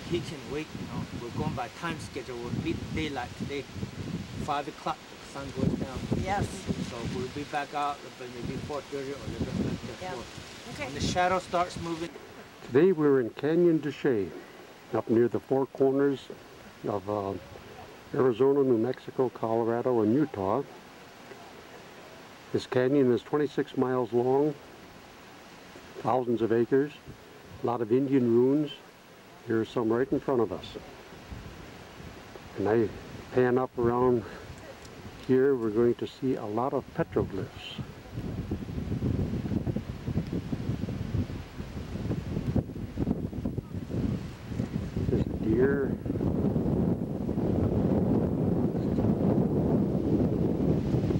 he can wait, you know. We're going by time schedule. We'll meet daylight today. 5 o'clock, the sun goes down. Yes. So we'll be back out maybe 4:30 or a little bit later. Yeah. Okay. When the shadow starts moving. Today we're in Canyon de Chelly, up near the four corners of Arizona, New Mexico, Colorado, and Utah. This canyon is 26 miles long, thousands of acres, a lot of Indian ruins. Here's some right in front of us. And I pan up around here, we're going to see a lot of petroglyphs. There's a deer.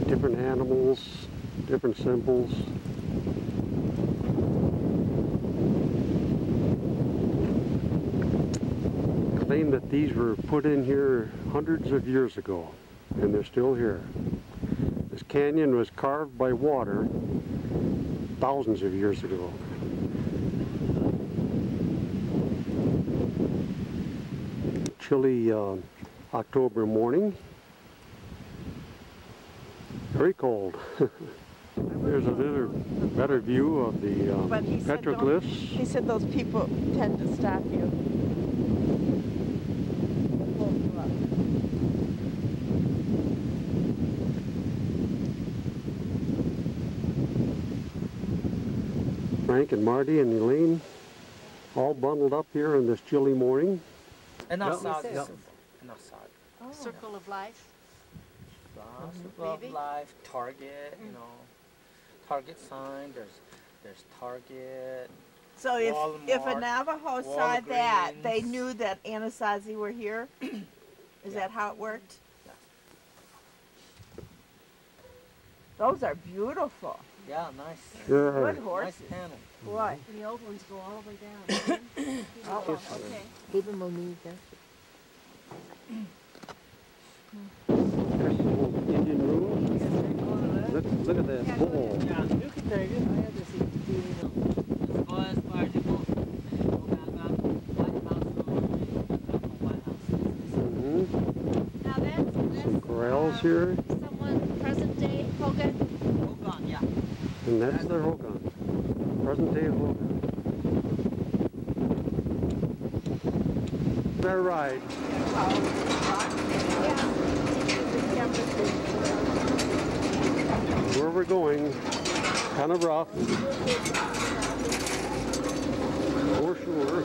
Different animals, different symbols. Claim that these were put in here hundreds of years ago, and they're still here. This canyon was carved by water thousands of years ago. Chilly October morning. Very cold. There's a little better view of the petroglyphs. He said those people tend to stop you. Frank and Marty and Elaine all bundled up here on this chilly morning. And outside. Yep. And outside. Oh. Circle of life. Circle of life, Target, you know, Target sign, there's Target. So if a Walmart, Navajo saw that, they Walgreens. knew that Anasazi were here? Is that how it worked? Yeah. Those are beautiful. Yeah, nice. Yeah. Good Nice horses. panel. What? The old ones go all the way down. Oh, okay. Even Monita. There's the old Indian ruins. Look at that bull. Yeah, you can take it. I had to see the TV. Go as far as you go. White House. Now that's Some corrals here, someone present day Hogan. Hogan, yeah. and that's their Hogan. Present day Hogan. Their ride. Where we're going, kind of rough. For sure.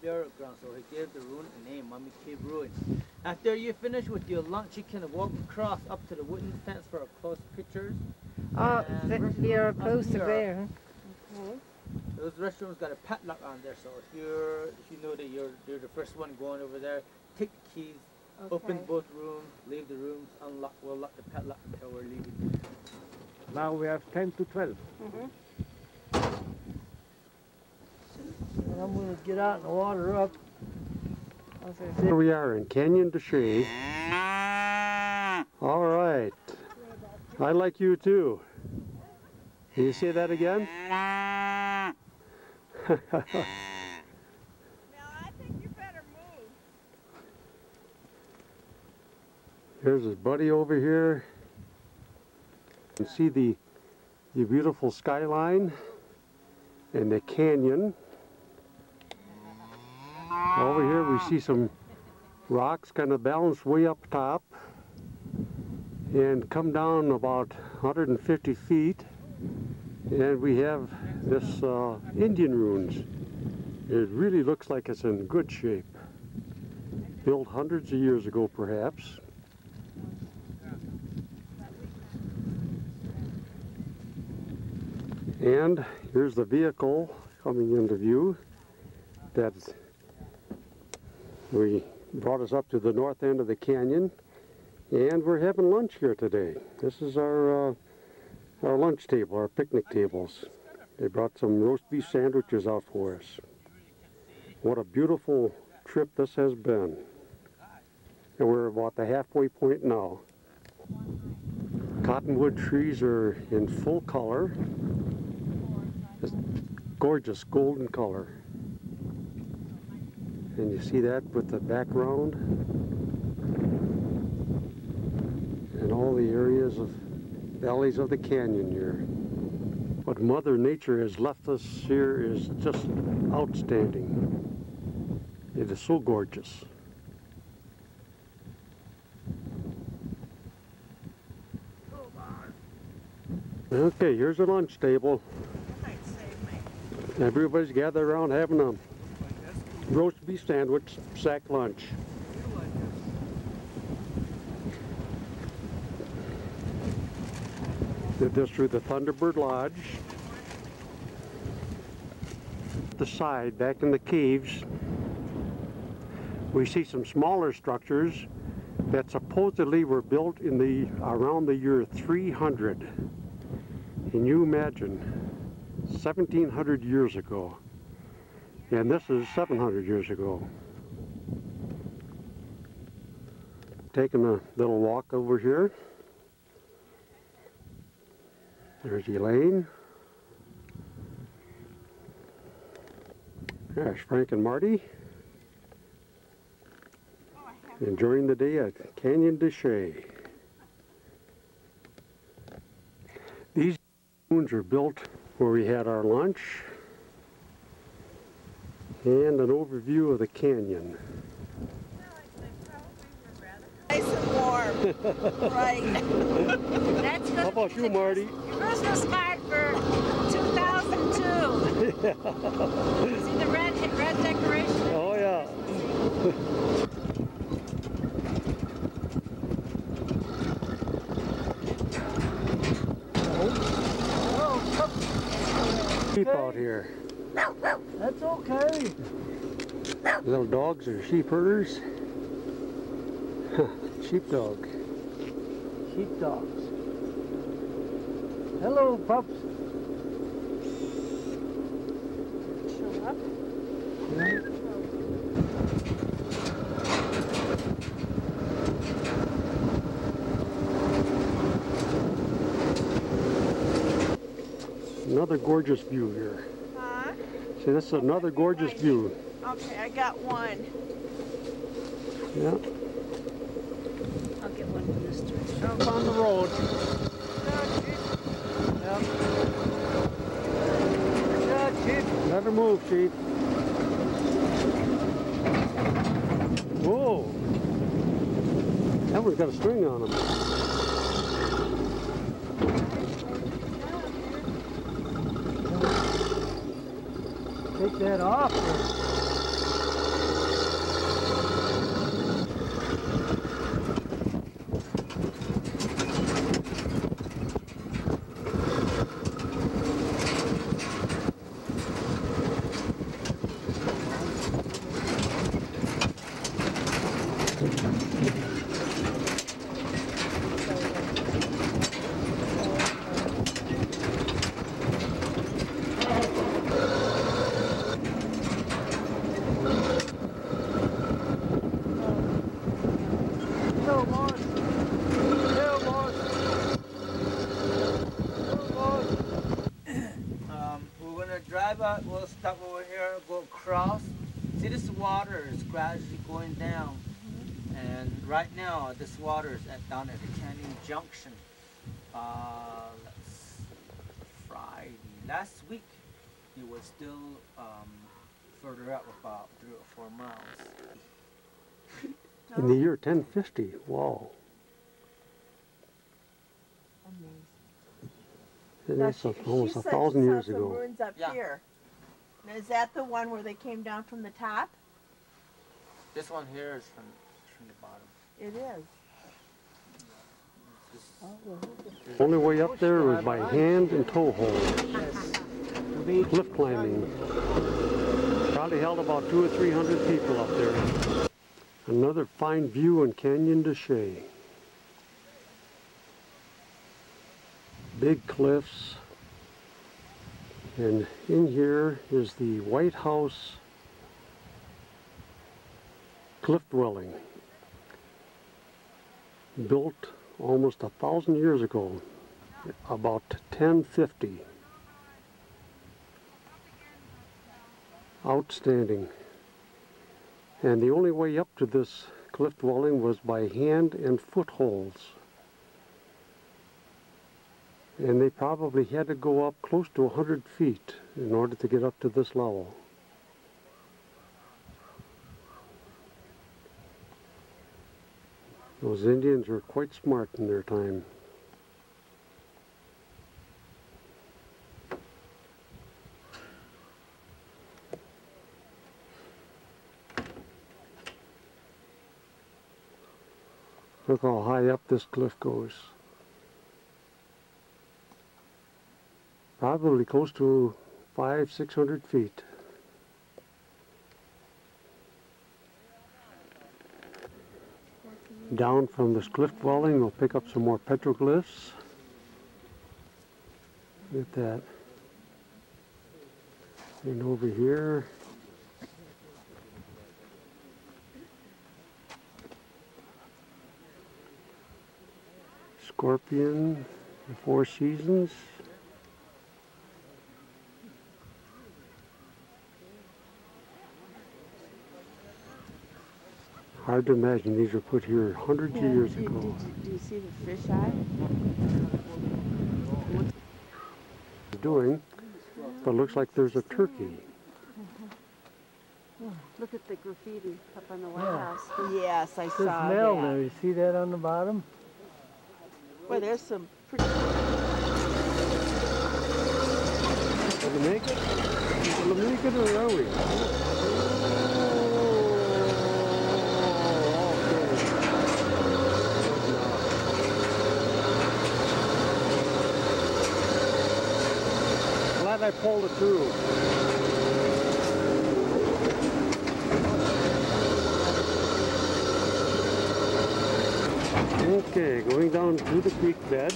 Burial ground, so he gave the ruin a name, Mummy Cave Ruin. After you finish with your lunch, you can walk across up to the wooden fence for a close pictures. Oh, you're close to here, there. Those restrooms got a padlock on there, so if you know that you're the first one going over there, take the keys, open both rooms, leave the rooms, unlock. We'll lock the padlock until we're leaving. Now we have 10 to 12. And I'm going to get out and water up. Here we are in Canyon de Chelly. All right. I like you too. Can you say that again? Now, I think you better move. Here's his buddy over here. You can see the beautiful skyline and the canyon. Over here we see some rocks kind of balanced way up top and come down about 150 feet, and we have this Indian ruins. It really looks like it's in good shape. Built hundreds of years ago perhaps. And here's the vehicle coming into view that brought us up to the north end of the canyon, and we're having lunch here today. This is our lunch table, our picnic tables. They brought some roast beef sandwiches out for us. What a beautiful trip this has been. And we're about the halfway point now. Cottonwood trees are in full color. It's gorgeous golden color. And you see that with the background and all the areas of valleys of the canyon here. What Mother Nature has left us here is just outstanding. It is so gorgeous. Okay, here's the lunch table. Everybody's gathered around having a roast beef sandwich, sack lunch. Did this through the Thunderbird Lodge. The side, back in the caves, we see some smaller structures that supposedly were built in around the year 300. Can you imagine? 1700 years ago. And this is 700 years ago. Taking a little walk over here. There's Elaine. There's Frank and Marty. Enjoying the day at Canyon de Chelly. These rooms are built where we had our lunch. And an overview of the canyon. Nice and warm. Right. That's good. How about you, Marty? Christmas card for 2002. See the red decoration? Oh, yeah. Sheep out here. That's okay. Little dogs are sheep herders. Sheepdog. Sheepdogs. Hello, pups. Show up. Another gorgeous view here. Huh? See, this is another gorgeous view. Okay, I got one. Yeah. I'll get one from this direction. Jump on the road. Yep. Yeah, sheep. Never move, sheep. Whoa. That one's got a string on him. Take that off there. gradually going down. And right now, this water is down at the canyon junction. Friday last week, it was still further up about 3 or 4 miles. In the year 1050, wow. Amazing. And Now, that's almost she 1,000 said years she saw some ago. ruins up Yeah. here. Now, is that the one where they came down from the top? This one here is from the bottom. It is. This- The only way up there was by hand and toe hold. Cliff climbing. Probably held about 200 or 300 people up there. Another fine view in Canyon de Chelly. Big cliffs. And in here is the White House cliff dwelling. Built almost 1,000 years ago, about 1050. Outstanding. And the only way up to this cliff dwelling was by hand and footholds. And they probably had to go up close to 100 feet in order to get up to this level. Those Indians were quite smart in their time. Look how high up this cliff goes. Probably close to 500-600 feet. Down from this cliff dwelling, we'll pick up some more petroglyphs. Look at that. And over here, Scorpion, the Four Seasons. Hard to imagine these were put here hundreds of years ago. Do you see the fish eye? Doing, but looks like there's a turkey. Look at the graffiti up on the White Yeah. House. Yes, I There's saw mail that. there. You see that on the bottom? Boy, there's some pretty... Did we make it? Did we make it or are we? Glad I pulled it through. Okay, going down through the creek bed.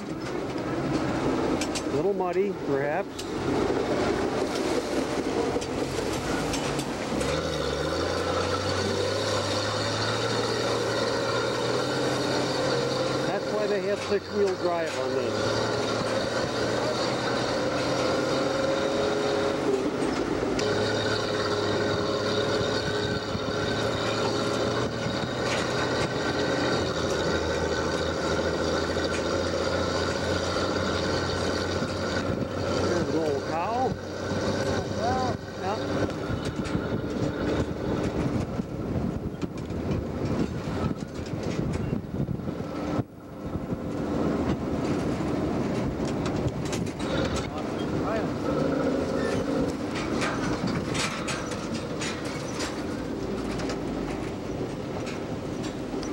A little muddy, perhaps. That's why they have 6-wheel drive on this. There's an old cow.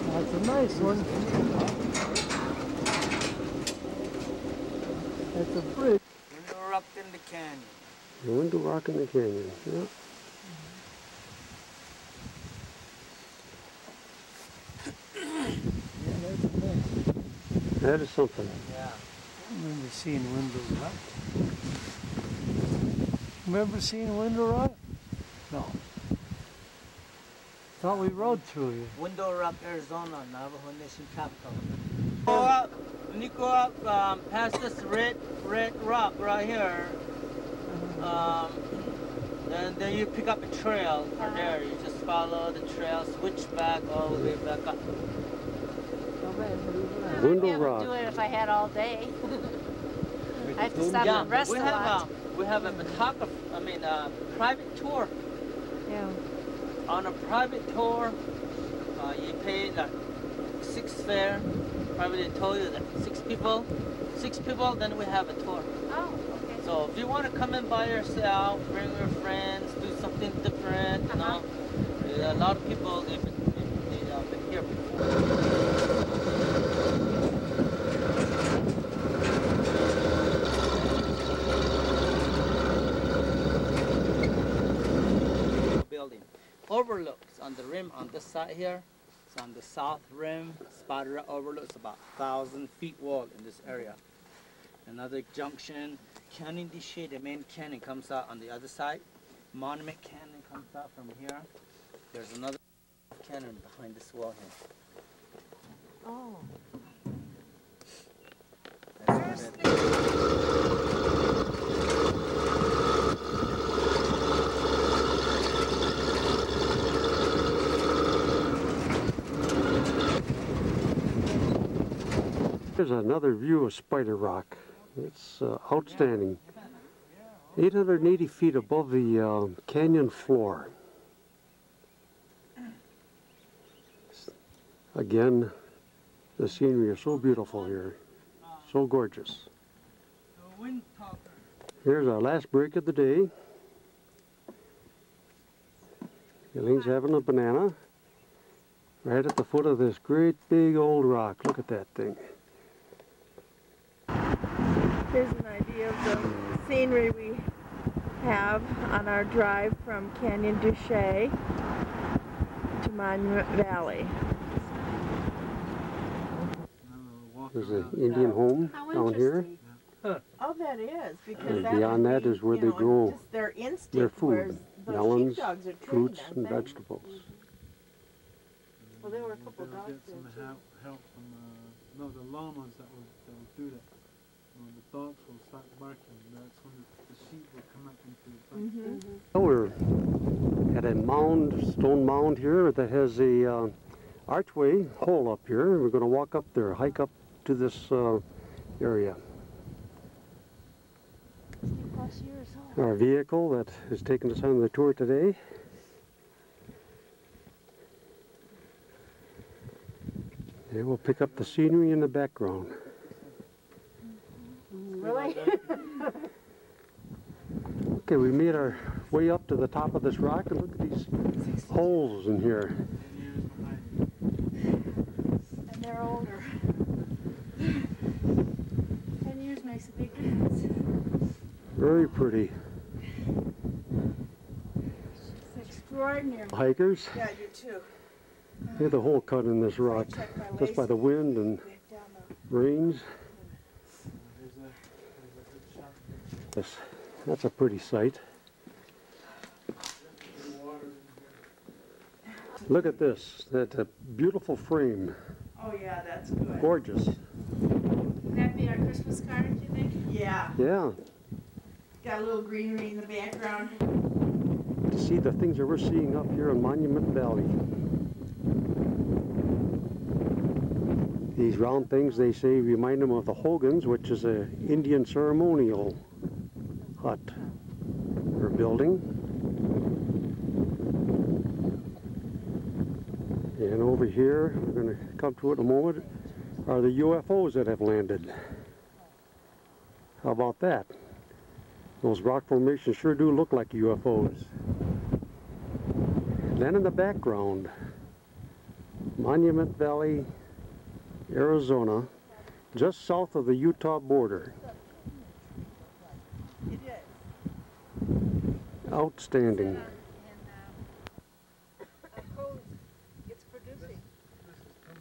That's a nice one. That's a bridge. Window rock in the canyon. The window rock in the canyon. Yeah. Yeah, that's nice. That is something. Yeah. I remember seeing Window Rock. Remember seeing Window Rock? No. Thought we rode through here. Window Rock, Arizona, Navajo Nation capital. Go up, when you go up past this red rock right here, and then you pick up a trail from there. You just follow the trail, switch back all the way back up. Window Yeah, Rock. would do it if I had all day. I have to stop and rest a lot. We have a photographer, private tour. Yeah. On a private tour, you pay like 6 fare. Probably told you that 6 people, then we have a tour. Oh, okay. So if you want to come in by yourself, bring your friends, do something different, you know. A lot of people they've been here before. Building overlooks on the rim on this side here. So on the south rim, Spider overlooks about 1,000 feet wall in this area. Another junction, Canyon de Chelly, the main canyon comes out on the other side. Monument Canyon comes out from here. There's another canyon behind this wall here. Oh. That's where that- Here's another view of Spider Rock. It's outstanding. 880 feet above the canyon floor. Again, the scenery is so beautiful here. So gorgeous. Here's our last break of the day. Eileen's having a banana right at the foot of this great big old rock. Look at that thing. Here's an idea of the scenery we have on our drive from Canyon de Chelly to Monument Valley. There's an Indian home How down here. Oh, that is, because And that beyond would that be, is where you they know, grow just their instinct, their food, whereas those melons, sheepdogs are trained, fruits, aren't and they? vegetables. Well, there were a couple dogs Get there some too. help from the llamas that will do that. The dogs will start barking. That's when the sheep will come up into the So we're at a mound, stone mound here that has a archway hole up here. We're going to walk up there, hike up to this area. Our vehicle that has taken us on the tour today. And we'll pick up the scenery in the background. Really? Okay, we made our way up to the top of this rock, and look at these holes in here. And they're older. 10 years makes a big difference. Very pretty. It's extraordinary. Hikers, Yeah, you too. look at the hole cut in this rock, just by the wind and rains. Yes, that's a pretty sight. Look at this, that's a beautiful frame, Oh yeah, that's good. gorgeous. Would that be our Christmas card, do you think? Yeah, Yeah, got a little greenery in the background. to see the things that we're seeing up here in Monument Valley. These round things, they say, remind them of the Hogans, which is an Indian ceremonial hut or building. And over here, we're going to come to it in a moment, are the UFOs that have landed. How about that? Those rock formations sure do look like UFOs. Then in the background, Monument Valley, Arizona, just south of the Utah border. It is. Outstanding. It's producing.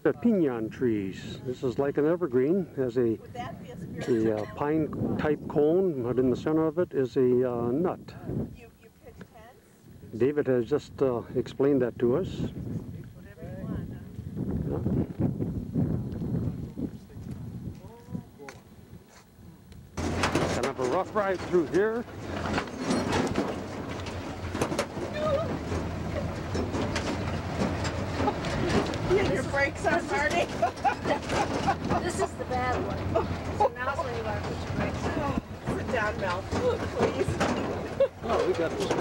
The pinon trees. This is like an evergreen. Has a Would that be a spirit? pine type cone, but in the center of it is a nut. You pitch tents? David has just explained that to us. Whatever you want, huh? Kind of a rough ride through here. Get your brakes on, Marty. This is the bad one. So now's when you want to put your brakes on. Sit down, Mel, please. Oh, we got this one.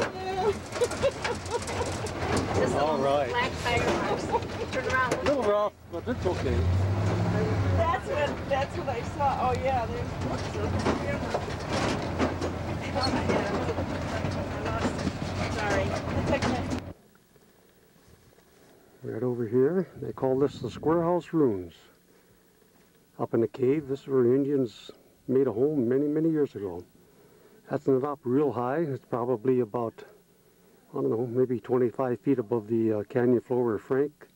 Just All right. black tire marks. Turn around. A little rough, but it's okay. That's what I saw. Oh yeah, there's sorry. It's okay. Right over here, they call this the Square House Ruins. Up in the cave, this is where Indians made a home many, many years ago. That's not up real high. It's probably about, I don't know, maybe 25 feet above the canyon floor where Frank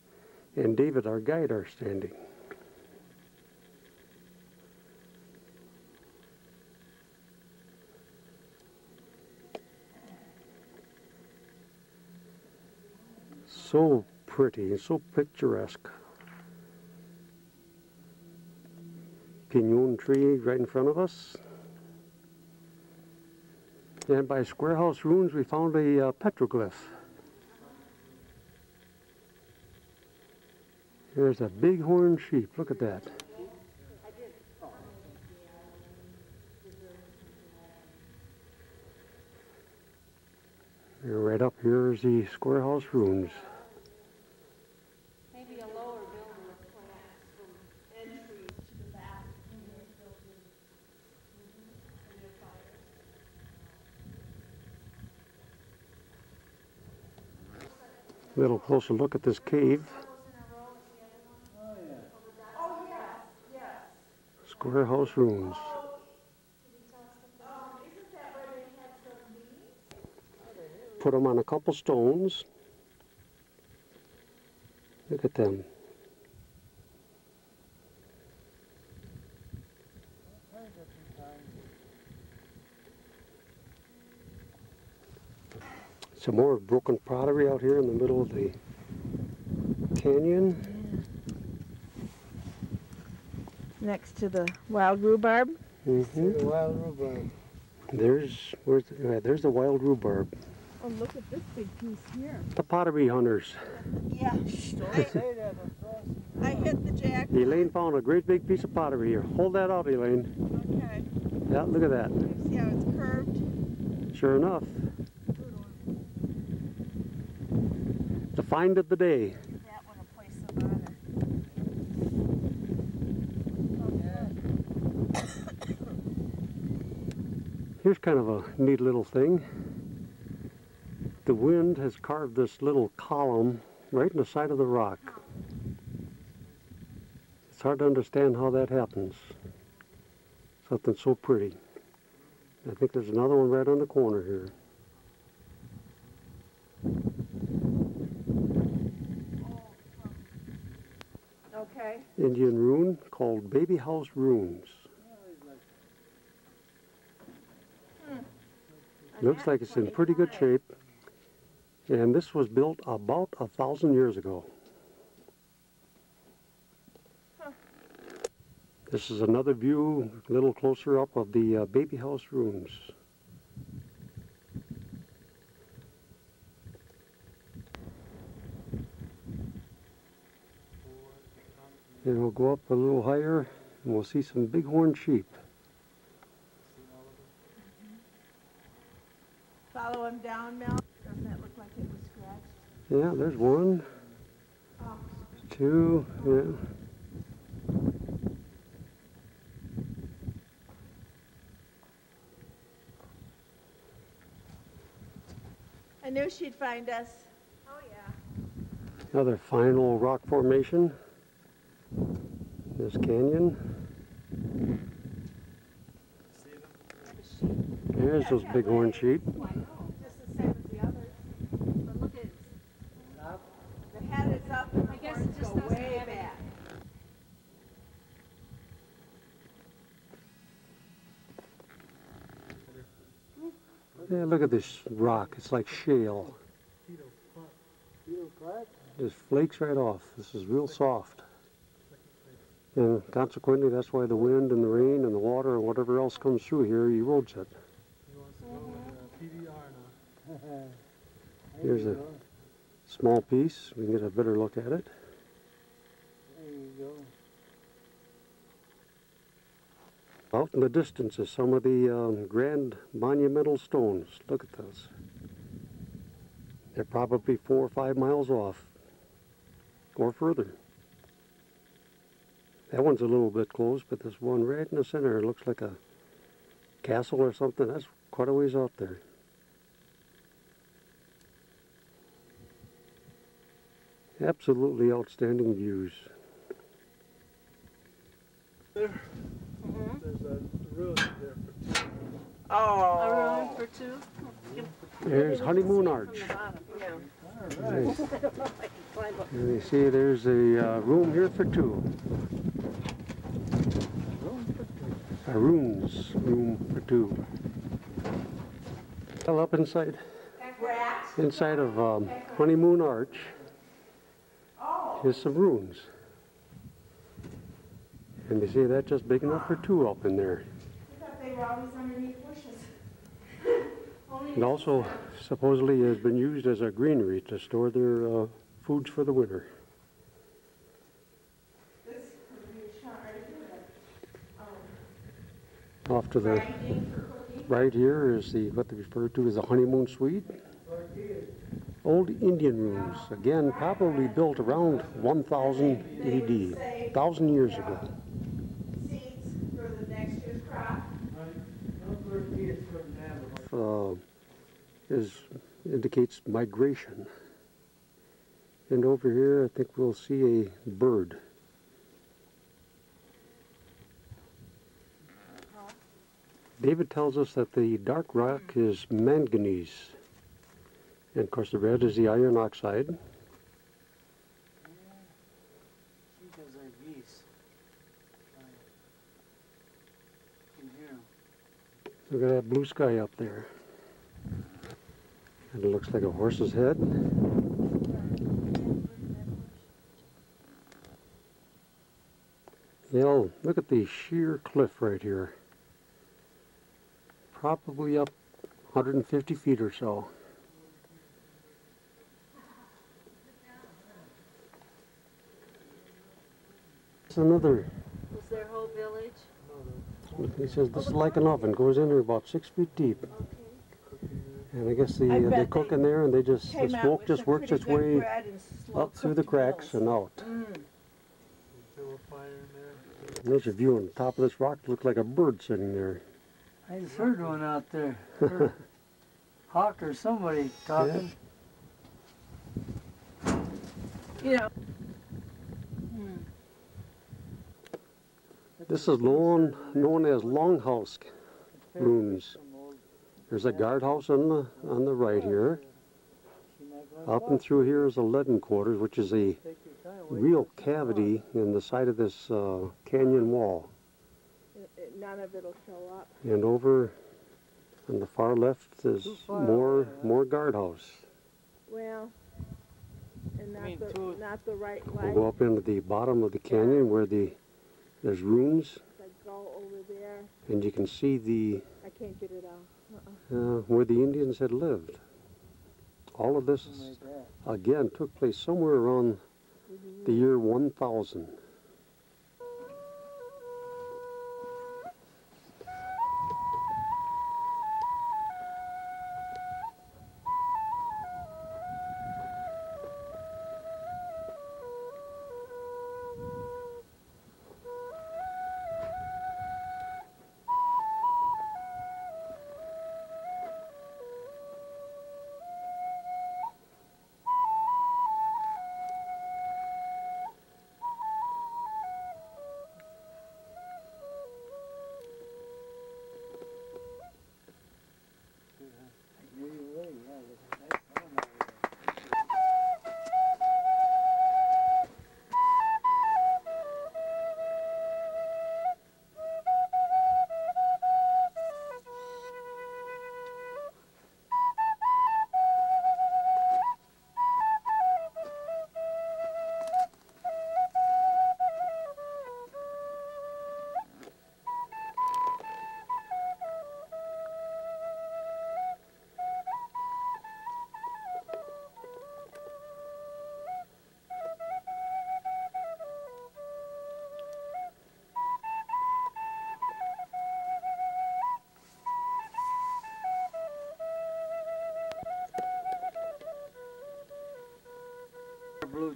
and David, our guide, are standing. So pretty and so picturesque. Pinon tree right in front of us. And by Square House Ruins we found a petroglyph. There's a bighorn sheep. Look at that. Right up here is the Square House Ruins. Maybe a lower building with plants from entry to the back. A little closer look at this cave. Square House Ruins. Put them on a couple stones. Look at them. Some more broken pottery out here in the middle of the canyon. Next to the wild rhubarb. Mm-hmm. The wild rhubarb. There's the wild rhubarb. Oh, look at this big piece here. The pottery hunters. Yeah. I hit the jack. Elaine found a great big piece of pottery here. Hold that out, Elaine. Okay. Yeah, look at that. See how it's curved? Sure enough. The find of the day. That one a place of honor. Here's kind of a neat little thing. The wind has carved this little column right in the side of the rock. It's hard to understand how that happens. Something so pretty. I think there's another one right on the corner here. Okay. Indian ruin called Baby House Ruins. Looks like it's in pretty good shape. And this was built about 1,000 years ago. This is another view, a little closer up, of the Baby House Ruins. And we'll go up a little higher and we'll see some bighorn sheep. Follow him down, Mel. Doesn't that look like it was scratched? Yeah, there's one, two, yeah. I knew she'd find us. Oh yeah. Another fine old rock formation. This canyon. There's those bighorn sheep. Just the same as the others. But look at The head is up and the I guess horns it just go doesn't way have it. back. Yeah, look at this rock. It's like shale. Just flakes right off. This is real soft. And consequently, that's why the wind and the rain and the water and whatever else comes through here erodes it. He wants to go with PBR now. Here's a small piece. We can get a better look at it. Out in the distance is some of the grand monumental stones. Look at those. They're probably 4 or 5 miles off, or further. That one's a little bit close, but this one right in the center looks like a castle or something. That's quite a ways out there. Absolutely outstanding views. There's a road there for 2. A room for 2? There's Honeymoon Arch. Nice. And you see there's a room here for 2. A room for 2. Well, up inside of Honeymoon Arch is some rooms. And you see that's just big enough for 2 up in there. I thought they were always underneath bushes. And also supposedly has been used as a greenery to store their foods for the winter. Off to the right here is what they refer to as the honeymoon suite. Old Indian rooms, again probably built around 1000 AD, 1,000 years ago. Seeds for the next year's crop. Indicates migration. And over here I think we'll see a bird. David tells us that the dark rock is manganese. And of course the red is the iron oxide. Those are geese. In here. Look at that blue sky up there. And it looks like a horse's head. Yeah, look at the sheer cliff right here. Probably up 150 feet or so. It's another. Was their whole village? He says this is like an oven. Goes in there about 6 feet deep. And I guess they cook in there, and the smoke just works its way up through the cracks and out. There's a view on the top of this rock. Looks like a bird sitting there. I just heard one out there. Hawk or somebody talking. You know. This is known as longhouse rooms. There's a guardhouse on the right here. Up and through here is a leaden quarters, which is a real cavity in the side of this canyon wall. None of it'll show up. And over on the far left is more guardhouse. Well, and not the right light. We'll go up into the bottom of the canyon where there's rooms. Go over there. And you can see I can't get it out. where the Indians had lived. All of this, again, took place somewhere around the year 1000.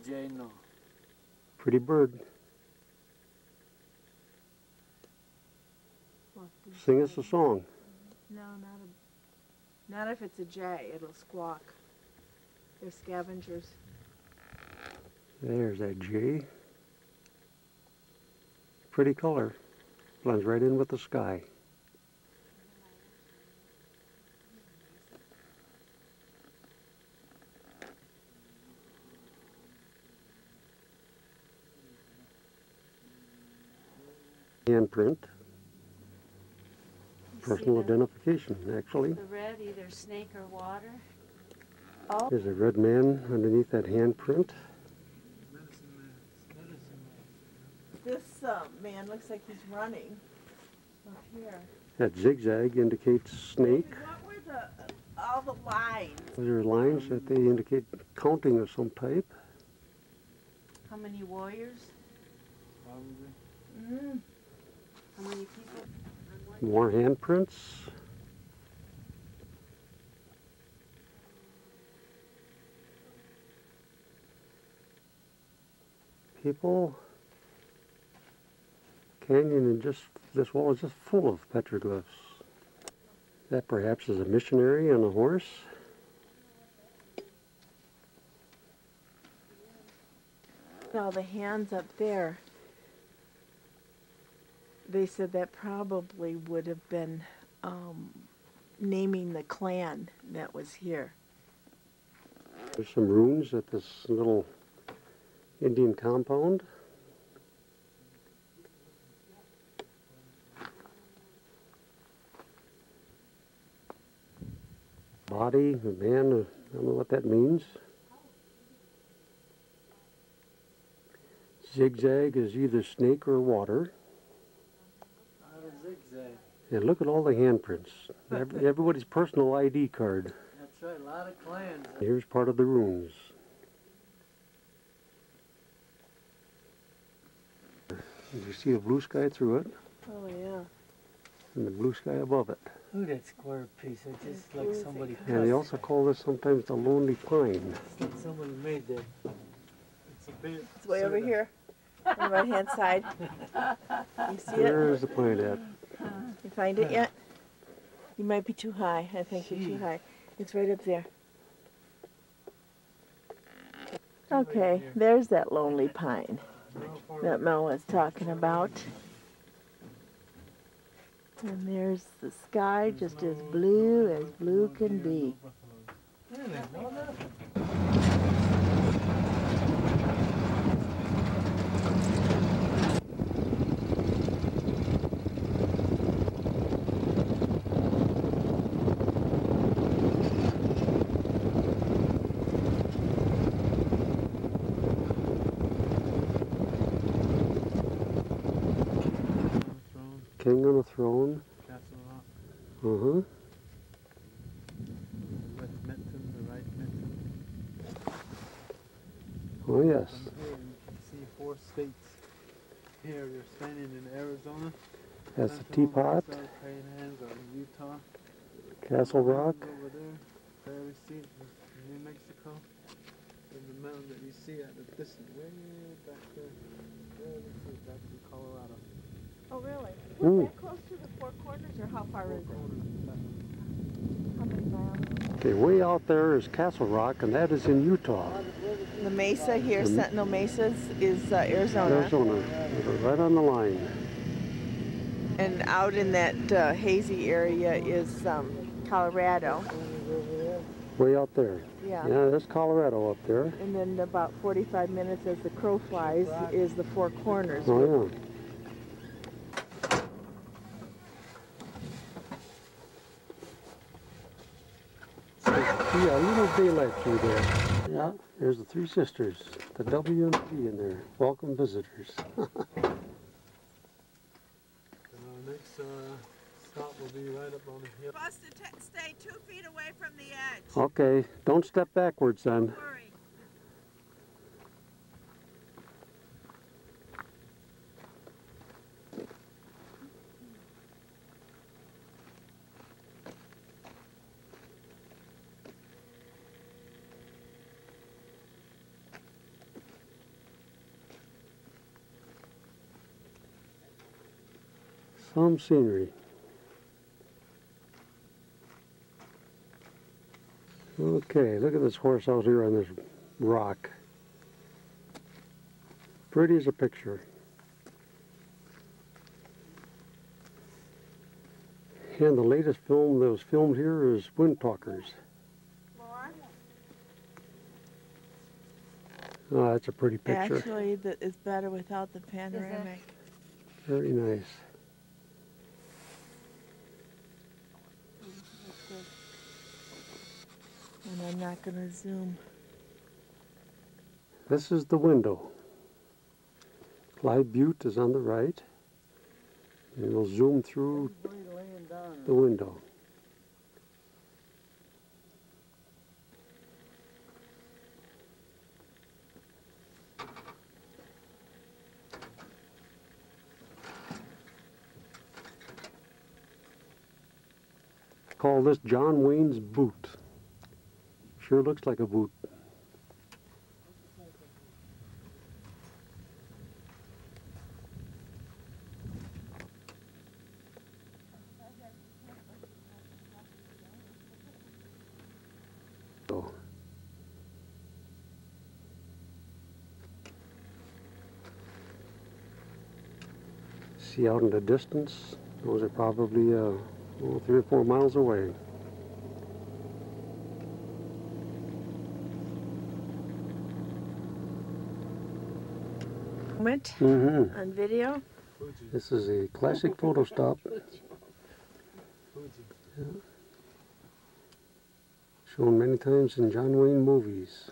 jay, no. Pretty bird. Sing us a song. No, not if it's a jay. It'll squawk. They're scavengers. There's that jay. Pretty color. Blends right in with the sky. Handprint. Personal identification, actually. The red, either snake or water. Oh, There's a red man underneath that handprint. Medicine man. Medicine man. this man looks like he's running up here. That zigzag indicates snake. What were all the lines? Those are lines that they indicate counting of some type. How many warriors? Probably. Mm. How many people? More handprints. People. Canyon and just this wall is just full of petroglyphs. That perhaps is a missionary on a horse. All the hands up there. They said that probably would have been naming the clan that was here. There's some ruins at this little Indian compound. Body, a man, I don't know what that means. Zigzag is either snake or water. Not a zigzag. And look at all the handprints. Everybody's personal ID card. That's right, a lot of clans. Here's part of the ruins. You see a blue sky through it, Oh yeah. and the blue sky above it. Look at that square piece. It's just like somebody cut. And they also call this sometimes the lonely pine. It's like somebody made that. It's a bit. It's way over here on the right hand side. You see it? Where's the pine at? You find it yet? You might be too high. I think you're too high. It's right up there. Okay, there's that lonely pine that Mel was talking about. And there's the sky just as blue can be. Really? No, nothing. King on a throne. Castle Rock. Uh-huh. Left mitten, the right mitten. Oh, yes. From here you can see 4 states. Here you're standing in Arizona. That's the Central teapot. Nevada, Panhandles are in Utah. Castle Rock. Over there, Prairie Seat is New Mexico. And the mountain that you see at the distance, way back there, that's in Colorado. Oh really? Ooh. Was that close to the Four Corners or how far is it? How many miles? Okay, way out there is Castle Rock, and that is in Utah. The mesa here, Sentinel Mesas, is Arizona. Arizona. We're right on the line. And out in that hazy area is Colorado. Way out there. Yeah. Yeah, there's Colorado up there. And then about 45 minutes as the crow flies is the Four Corners. Oh, yeah. Yeah, a little daylight through there. Yeah, there's the 3 sisters, the W and P in there. Welcome visitors. And our next stop will be right up on the hill. Supposed to stay 2 feet away from the edge. Okay, don't step backwards then. Don't worry. Some scenery. Okay, look at this horse out here on this rock. Pretty as a picture. And the latest film that was filmed here is Wind Talkers. Oh, that's a pretty picture. Actually, it's better without the panoramic. Very nice. And I'm not going to zoom. This is the window. Clyde Butte is on the right. And we'll zoom through the window. Call this John Wayne's boot. Sure looks like a boot. See out in the distance, those are probably 3 or 4 miles away. Moment Mm-hmm. on video. This is a classic photo stop. Yeah. Shown many times in John Wayne movies.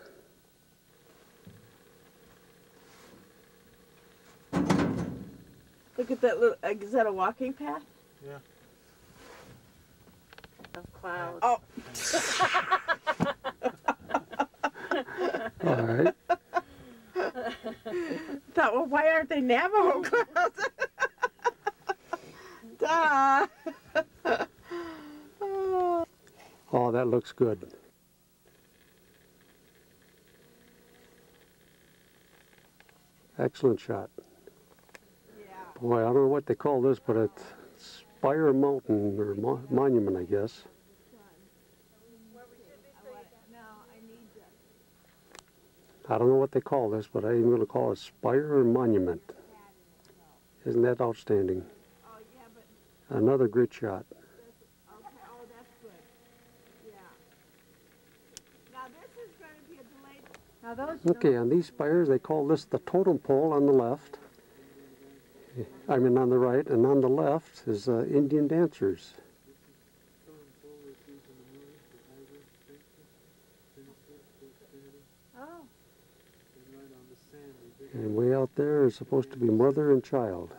Look at that little, is that a walking path? Yeah. Of clouds. Oh. All right. Thought, well, why aren't they Navajo clouds? Duh. Oh, that looks good. Excellent shot. Boy, I don't know what they call this, but it's Spire Mountain, or monument, I guess. I don't know what they call this, but I'm going to call it Spire or Monument. Isn't that outstanding? Another great shot. Okay, on these spires, they call this the totem pole on the left. I mean on the right, and on the left is Indian dancers. And way out there is supposed to be mother and child.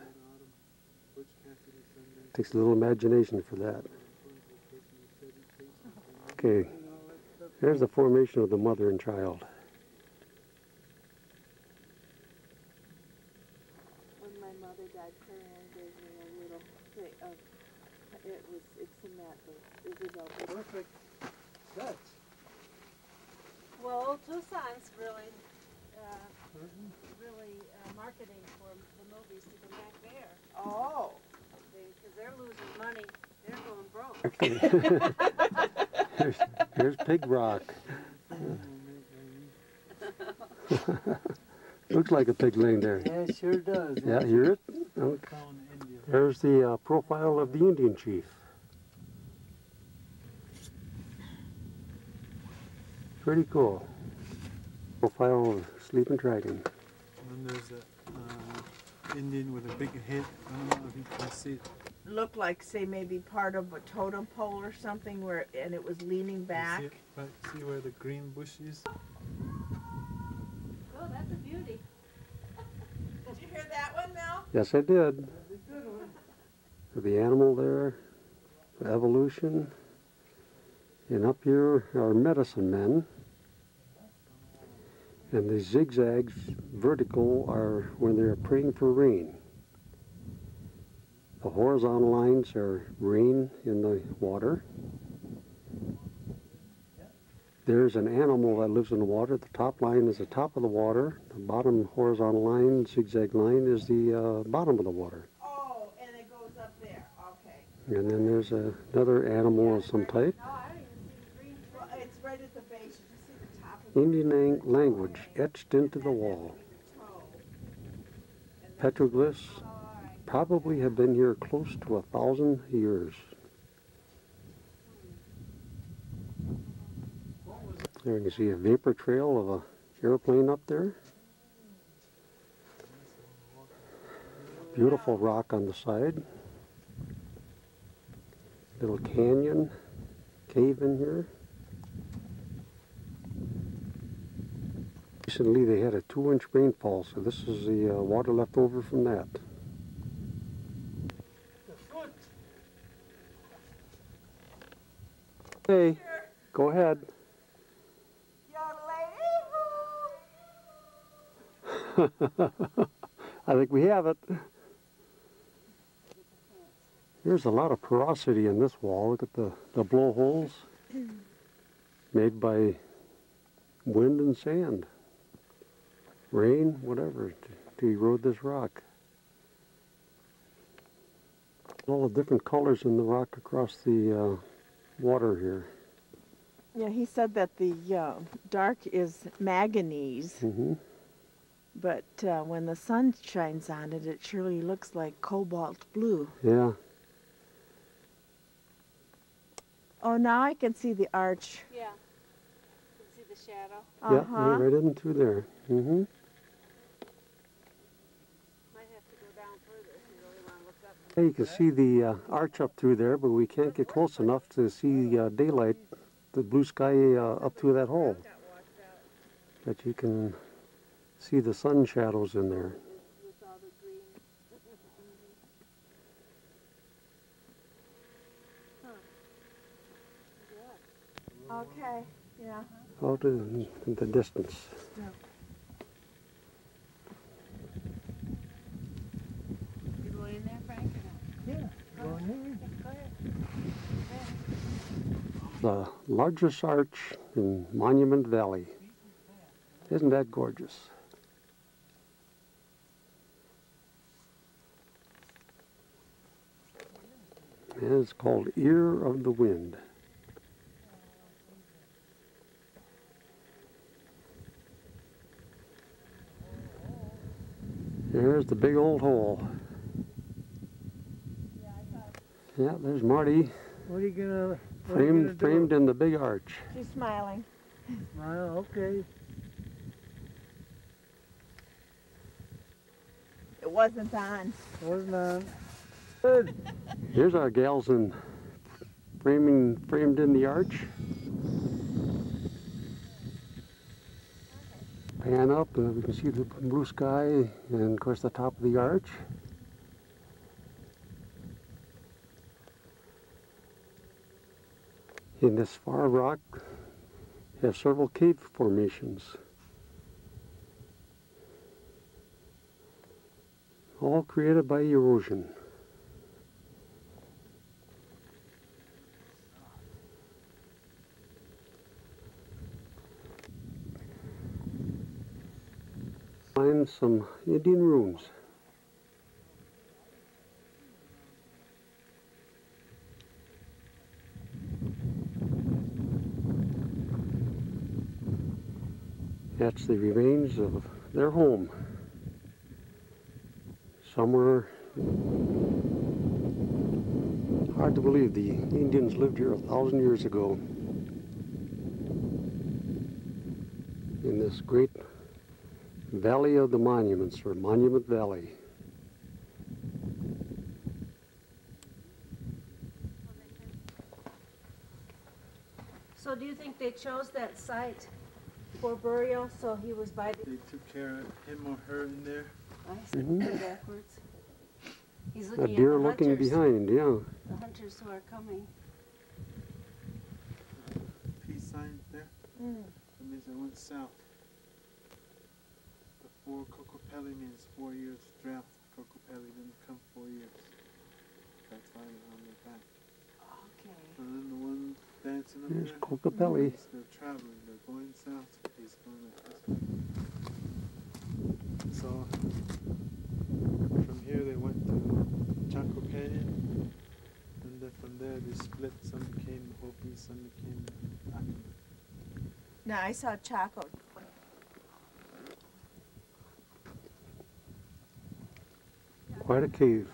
Takes a little imagination for that. Okay, there's the formation of the mother and child. When my mother died, Karen gave me a little thing of, it's in that, Isabel. Perfect. That's Well, Tucson's really marketing for the movies to come back there. Oh. Because they're losing money. They're going broke. Here's Pig Rock. Looks like a pig laying there. Yeah, it sure does. Yeah, hear it? Okay. found in India. There's the profile of the Indian chief. Pretty cool. Profile of Sleeping Dragon. And then there's a Indian with a big head. I don't know if you can see it. Looked like, say, maybe part of a totem pole or something, where and it was leaning back. You see, right, see where the green bush is? Oh, that's a beauty. Did you hear that one, Mel? Yes, I did. The animal there, the evolution. And up here are medicine men. And the zigzags, vertical, are when they're praying for rain. The horizontal lines are rain in the water. There's an animal that lives in the water. The top line is the top of the water. The bottom horizontal line, zigzag line, is the bottom of the water. Oh, and it goes up there. And then there's another animal of some type. Well, it's right at the base. You just see the top of Indian language etched into the wall. Petroglyphs probably have been here close to 1,000 years. There you can see a vapor trail of an airplane up there. Beautiful rock on the side. Little canyon, cave in here. Recently they had a 2-inch rainfall, so this is the water left over from that. Hey, go ahead. I think we have it. There's a lot of porosity in this wall. Look at the blowholes made by wind and sand, rain, whatever, to erode this rock. All the different colors in the rock across the water here. Yeah, he said that the dark is manganese, but when the sun shines on it, it surely looks like cobalt blue. Yeah. Oh, now I can see the arch. Yeah. You can see the shadow. Yeah, right in through there. Might have to go down further if you really want to look up. Yeah, you can see the arch up through there, but we can't get close enough to see daylight, the blue sky up through that hole. But you can see the sun shadows in there. Okay, yeah. Out in the distance. You going in there, Frank? Yeah, go ahead. Go ahead. The largest arch in Monument Valley. Isn't that gorgeous? And it's called Ear of the Wind. There's the big old hole. Yeah, there's Marty. What are you gonna Framed in the big arch. She's smiling. Smile, okay. It wasn't on. Wasn't on. Good. Here's our gals framed in the arch. Pan up, we can see the blue sky and of course the top of the arch. In this far rock, have several cave formations, all created by erosion. Find some Indian ruins. That's the remains of their home. Somewhere, hard to believe the Indians lived here 1,000 years ago. In this great Valley of the Monuments, or Monument Valley. So do you think they chose that site for burial so he was by the... They took care of him or her in there. I see, backwards. He's A looking deer at the looking hunters. behind, yeah. The hunters who are coming. Peace sign there. That means I went south. The 4 Kokopelli means 4 years drought. Kokopelli didn't come 4 years. That's why they're on their back. Okay. And then the one dancing up There's there. Kokopelli. They're traveling. They're going south. He's going up this way. So from here they went to Chaco Canyon, and then from there they split. Some became Hopi, some became Ainu. Now I saw Chaco. Quite a cave.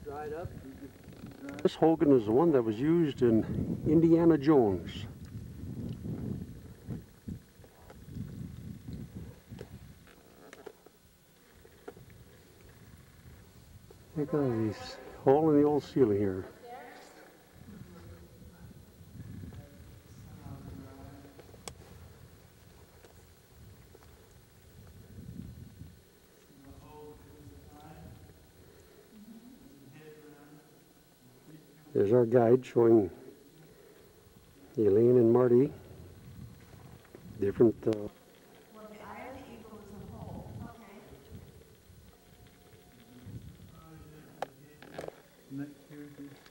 Dried up. This Hogan is the one that was used in Indiana Jones. Look at these hole in the old ceiling here. There's our guide showing Elaine and Marty different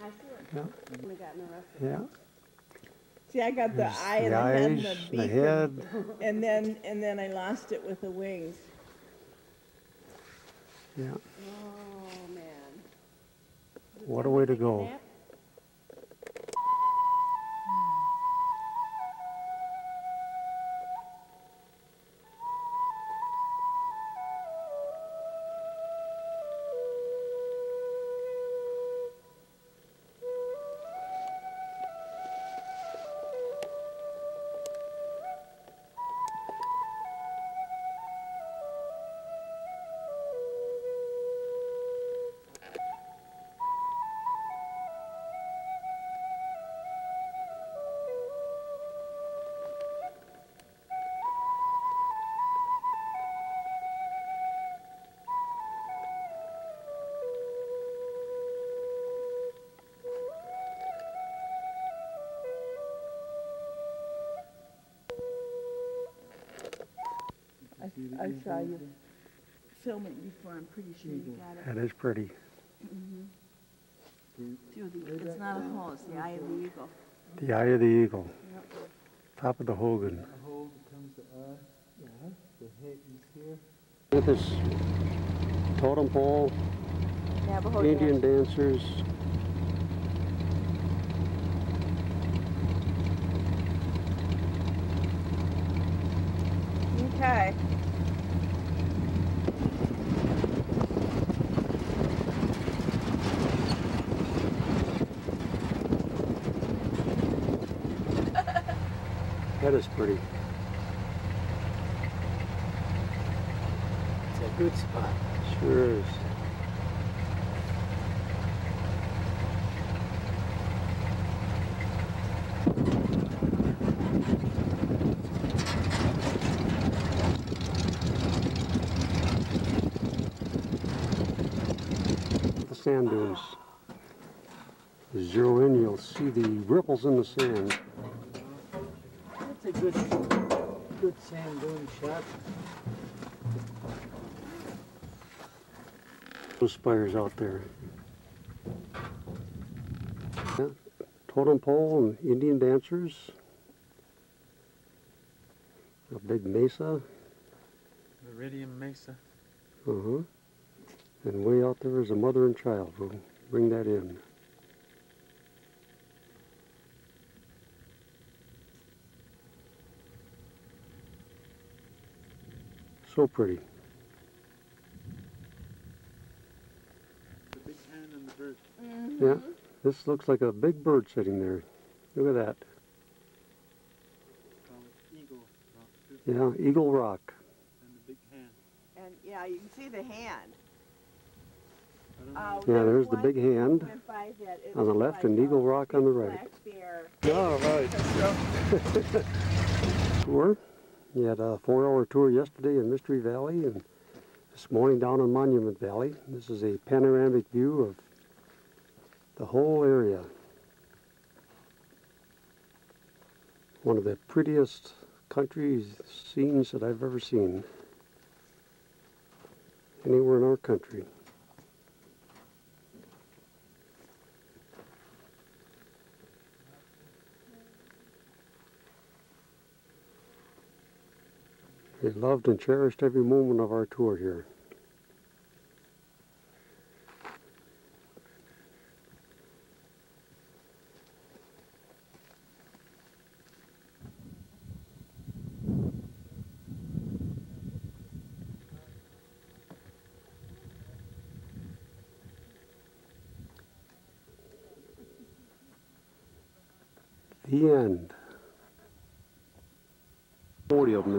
I see it. We got in the rest of yeah. See, I got the There's eye and the the head and eyes, the the beak, head. and then I lost it with the wings. Yeah. Oh, man. What a way to go. Nap? I saw you film it before. I'm pretty sure you got it. That is pretty. It's not a hole. It's the eye of the eagle. The eye of the eagle. Top of the Hogan. The hole becomes the eye. Yeah. The head is here. Look at this totem pole, Navajo Indian dance. dancers. Okay. That is pretty. It's a good spot. Sure is. The sand dunes. Zero in, you'll see the ripples in the sand. That's a good sand dune shot. Those spires out there. Yeah. Totem pole and Indian dancers. A big mesa. Meridian Mesa. Uh-huh. And way out there is a mother and child. We'll bring that in. So pretty. The big hand and the bird. Yeah, this looks like a big bird sitting there. Look at that. Call it Eagle Rock too. Yeah, Eagle Rock. And the big hand. And yeah, you can see the hand. I don't know. Yeah, there's the big hand on the left and Eagle Rock on the right. All right. Tour. We had a 4-hour tour yesterday in Mystery Valley and this morning down in Monument Valley. This is a panoramic view of the whole area. One of the prettiest country scenes that I've ever seen anywhere in our country. We loved and cherished every moment of our tour here. The end. 40 of them.